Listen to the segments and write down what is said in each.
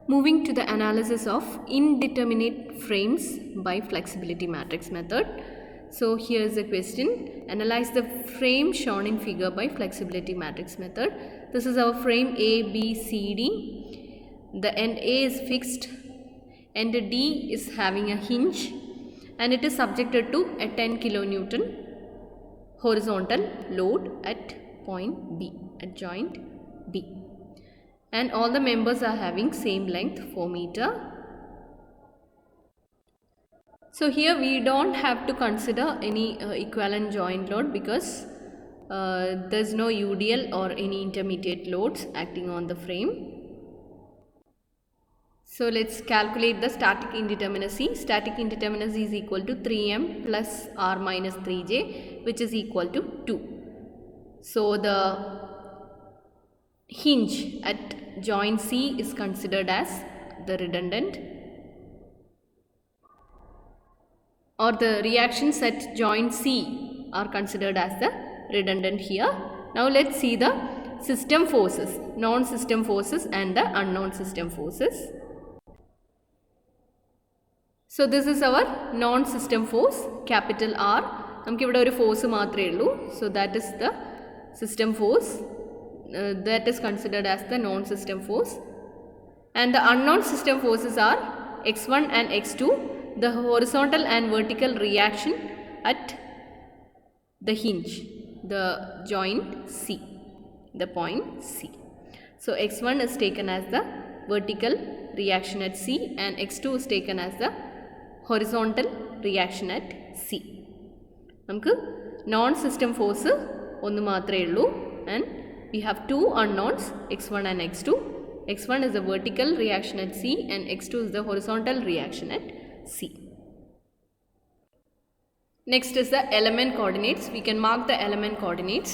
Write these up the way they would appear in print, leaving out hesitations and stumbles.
Moving to the analysis of indeterminate frames by flexibility matrix method. So here is the question. Analyze the frame shown in figure by flexibility matrix method. This is our frame A, B, C, D. The end A is fixed, end D is having a hinge, and it is subjected to a 10 kilonewton horizontal load at point B, at joint B. And all the members are having same length 4 meter. So here we don't have to consider any equivalent joint load because there is no UDL or any intermediate loads acting on the frame. So let's calculate the static indeterminacy. Static indeterminacy is equal to 3m plus r minus 3j, which is equal to 2. So the hinge at joint C is considered as the redundant, or the reactions at joint C are considered as the redundant here. Now let's see the system forces, non-system forces and the unknown system forces. So this is our non-system force, capital R. നമുക്ക് ഇവിടെ ഒരു force മാത്രമേ ഉള്ളൂ. So that is the system force. That is considered as the non-system force, and the unknown system forces are x1 and x2, the horizontal and vertical reaction at the hinge, the joint C, the point C. So x1 is taken as the vertical reaction at C and x2 is taken as the horizontal reaction at C. നമുക്ക് non-system force ഒന്ന് മാത്രമേ ഉള്ളൂ, and we have two unknowns, x1 and x2. x1 is the vertical reaction at C and x2 is the horizontal reaction at C. Next is the element coordinates. We can mark the element coordinates.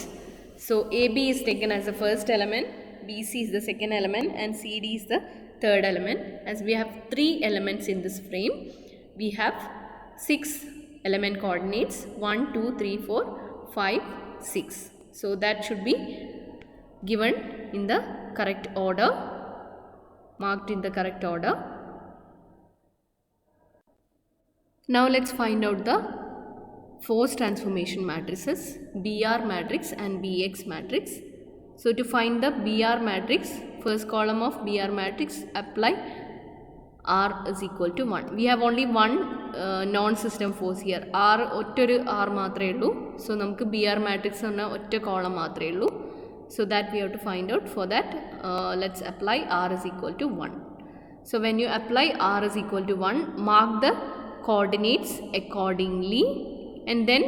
So AB is taken as the first element, BC is the second element, and CD is the third element. As we have 3 elements in this frame, we have 6 element coordinates, 1, 2, 3, 4, 5, 6. So that should be given in the correct order, marked in the correct order. Now let's find out the force transformation matrices, BR matrix and BX matrix. So to find the BR matrix, first column of BR matrix, apply R is equal to 1. We have only one non-system force here. R ഒറ്റൊരു R മാത്രമേ ഉള്ളൂ. So നമുക്ക് BR matrix എന്ന ഒറ്റ column മാത്രമേ ഉള്ളൂ. So that we have to find out. For that, let's apply R is equal to 1. So when you apply R is equal to 1, mark the coordinates accordingly and then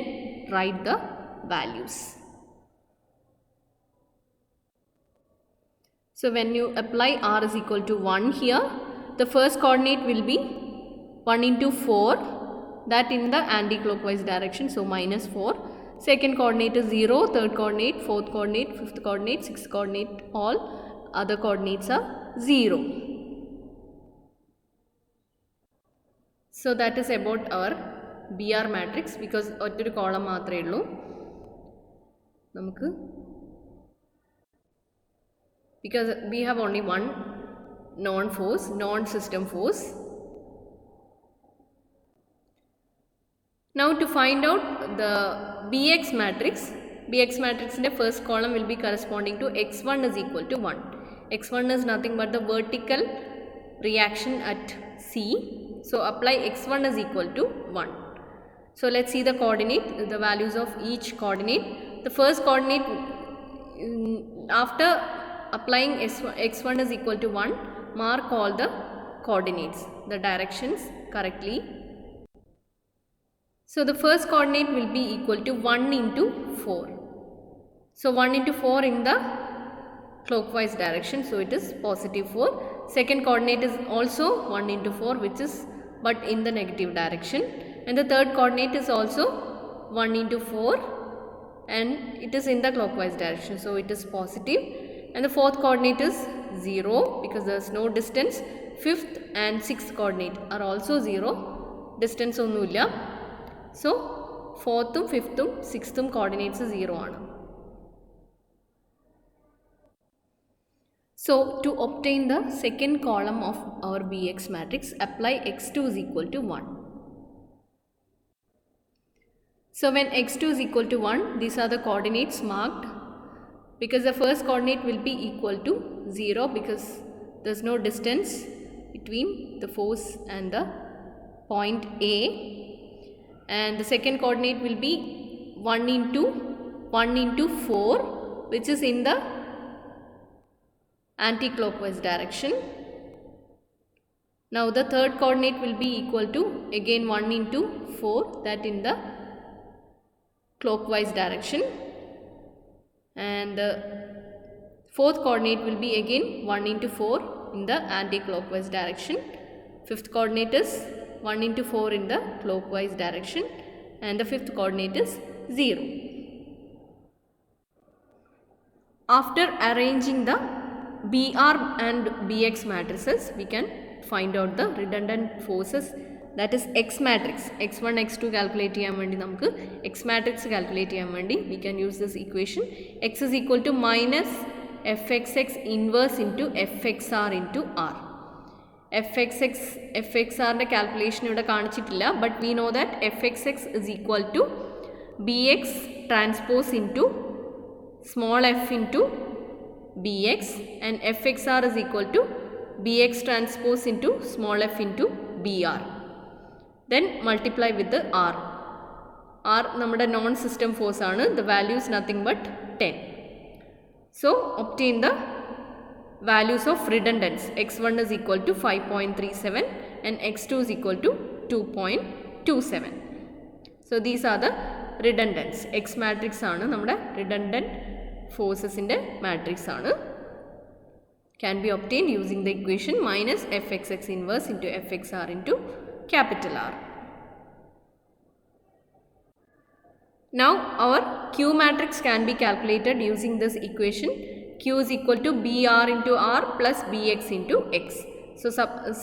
write the values. So when you apply R is equal to 1 here, the first coordinate will be 1 into 4, that in the anti-clockwise direction, so minus 4. Second coordinate is 0, third coordinate, fourth coordinate, fifth coordinate, sixth coordinate, all other coordinates are 0. So that is about our BR matrix, because ഒറ്റൊരു column മാത്രമേ ഉള്ളൂ. നമുക്ക് because we have only one non-system force. Now to find out the BX matrix in the first column will be corresponding to x1 is equal to 1. x1 is nothing but the vertical reaction at C. So apply x1 is equal to 1. So let's see the coordinate, the values of each coordinate. The first coordinate, after applying x1 is equal to 1, mark all the coordinates, the directions correctly. So the first coordinate will be equal to 1 into 4. So 1 into 4 in the clockwise direction, so it is positive 4. Second coordinate is also 1 into 4, which is but in the negative direction. And the third coordinate is also 1 into 4 and it is in the clockwise direction, so it is positive. And the fourth coordinate is 0 because there is no distance. Fifth and sixth coordinate are also 0, distance onnuilla. So 4th, 5th, 6th coordinates 0 ആണ്. So to obtain the second column of our Bx matrix, apply x2 is equal to 1. So when x2 is equal to 1, these are the coordinates marked, because the first coordinate will be equal to 0 because there is no distance between the force and the point A, and the second coordinate will be 1 into 4, which is in the anti-clockwise direction. Now the third coordinate will be equal to again 1 into 4, that in the clockwise direction, and the fourth coordinate will be again 1 into 4 in the anti-clockwise direction. Fifth coordinate is 1 into 4 in the clockwise direction, and the fifth coordinate is 0. After arranging the BR and BX matrices, we can find out the redundant forces, that is X matrix. x1 x2 calculate ചെയ്യാൻ വേണ്ടി നമുക്ക് X matrix calculate ചെയ്യാൻ വേണ്ടി we can use this equation. X is equal to minus fxx inverse into fxr into r. fxrന്റെ calculation ഇവിടെ കാണിച്ചിട്ടില്ല, but we know that fxx is equal to bx transpose into small f into bx, and fxr is equal to bx transpose into small f into br. Then multiply with the r. R നമ്മുടെ non system force ആണ്, the value is nothing but 10. So obtain the values of redundance. x1 is equal to 5.37 and x2 is equal to 2.27. So these are the redundance. X matrix ആണ് നമ്മുടെ redundant forces in the matrix ആണ്. Can be obtained using the equation minus fxx inverse into fxr into capital R. Now our Q matrix can be calculated using this equation. Q is equal to BR into R plus BX into X. So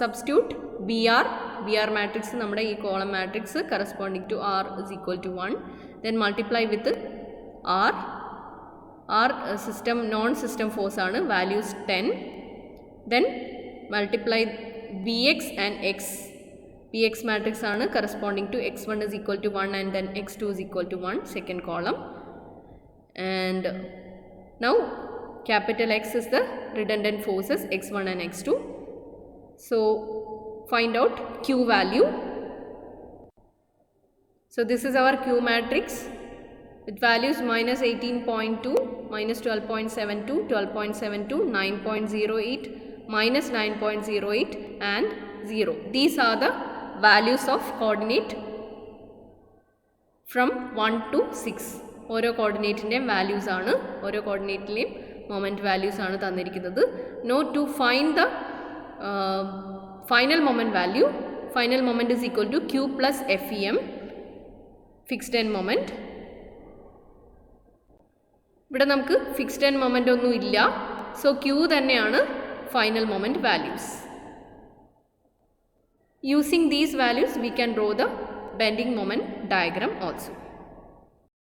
substitute BR matrix നമ്മുടെ ഈ column matrix corresponding to R is equal to 1. Then multiply with R. R system non-system force ആണ്, values 10. Then multiply Bx and X. Bx matrix ആണ് corresponding to x1 is equal to 1 and then x2 is equal to 1, second column. And now capital X is the redundant forces x1 and x2. So find out Q value. So this is our Q matrix with values minus 18.2, minus 12.72, 12.72, 9.08, minus 9.08 and 0. These are the values of coordinate from 1 to 6. ഓരോ കോർഡിനേറ്റിൻ്റെയും values ആണ്, ഓരോ കോർഡിനേറ്റിലെയും moment values ആണ് തന്നിരിക്കുന്നത്. Note to find the final moment value. Final moment is equal to Q plus FEM, fixed end moment. ഇവിടെ നമുക്ക് fixed end moment ഒന്നും ഇല്ല, so Q തന്നെയാണ് final moment values. Using these values we can draw the bending moment diagram also.